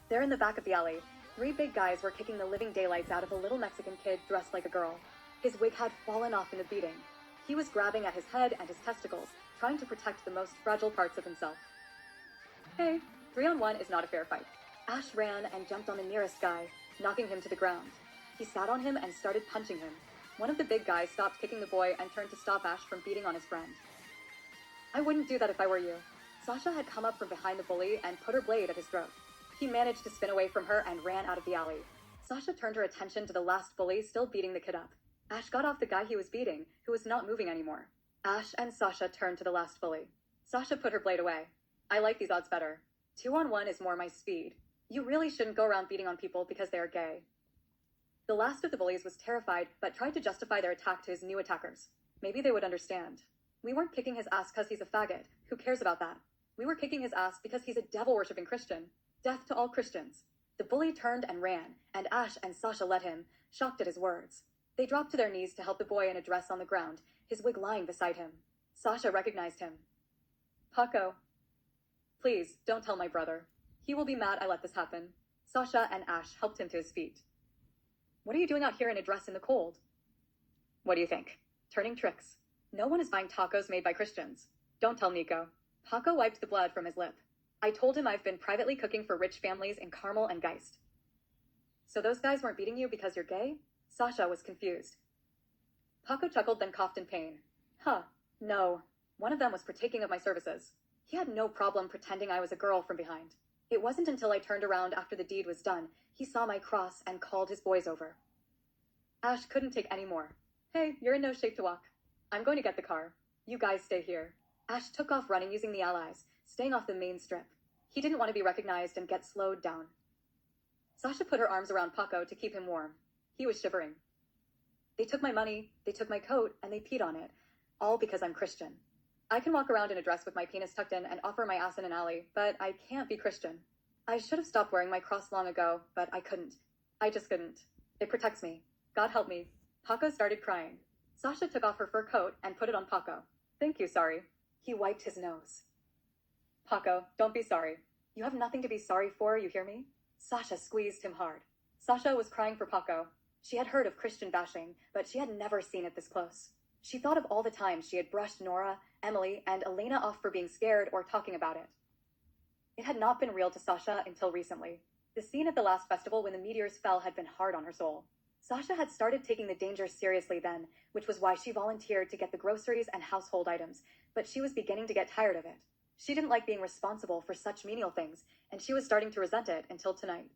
There in the back of the alley, three big guys were kicking the living daylights out of a little Mexican kid dressed like a girl. His wig had fallen off in the beating. He was grabbing at his head and his testicles, trying to protect the most fragile parts of himself. Hey, 3-on-1 is not a fair fight. Ash ran and jumped on the nearest guy, knocking him to the ground. He sat on him and started punching him. One of the big guys stopped kicking the boy and turned to stop Ash from beating on his friend. I wouldn't do that if I were you. Sasha had come up from behind the bully and put her blade at his throat. He managed to spin away from her and ran out of the alley. Sasha turned her attention to the last bully still beating the kid up. Ash got off the guy he was beating, who was not moving anymore. Ash and Sasha turned to the last bully. Sasha put her blade away. I like these odds better. 2-on-1 is more my speed. You really shouldn't go around beating on people because they are gay. The last of the bullies was terrified, but tried to justify their attack to his new attackers. Maybe they would understand. We weren't kicking his ass because he's a faggot. Who cares about that? We were kicking his ass because he's a devil-worshipping Christian. Death to all Christians. The bully turned and ran, and Ash and Sasha led him, shocked at his words. They dropped to their knees to help the boy in a dress on the ground, his wig lying beside him. Sasha recognized him. Paco. Please, don't tell my brother. He will be mad I let this happen. Sasha and Ash helped him to his feet. What are you doing out here in a dress in the cold? What do you think? Turning tricks. No one is buying tacos made by Christians. Don't tell Nico. Paco wiped the blood from his lip. I told him I've been privately cooking for rich families in Carmel and Geist. So those guys weren't beating you because you're gay? Sasha was confused. Paco chuckled, then coughed in pain. Huh, no. One of them was partaking of my services. He had no problem pretending I was a girl from behind. It wasn't until I turned around after the deed was done, he saw my cross and called his boys over. Ash couldn't take any more. Hey, you're in no shape to walk. I'm going to get the car. You guys stay here. Ash took off running using the allies, staying off the main strip. He didn't want to be recognized and get slowed down. Sasha put her arms around Paco to keep him warm. He was shivering. They took my money, they took my coat, and they peed on it. All because I'm Christian. I can walk around in a dress with my penis tucked in and offer my ass in an alley, but I can't be Christian. I should have stopped wearing my cross long ago, but I couldn't. I just couldn't. It protects me. God help me. Paco started crying. Sasha took off her fur coat and put it on Paco. Thank you, sorry. He wiped his nose. Paco, don't be sorry. You have nothing to be sorry for, you hear me? Sasha squeezed him hard. Sasha was crying for Paco. She had heard of Christian bashing, but she had never seen it this close. She thought of all the times she had brushed Nora, Emily, and Elena off for being scared or talking about it. It had not been real to Sasha until recently. The scene at the last festival when the meteors fell had been hard on her soul. Sasha had started taking the danger seriously then, which was why she volunteered to get the groceries and household items, but she was beginning to get tired of it. She didn't like being responsible for such menial things, and she was starting to resent it until tonight.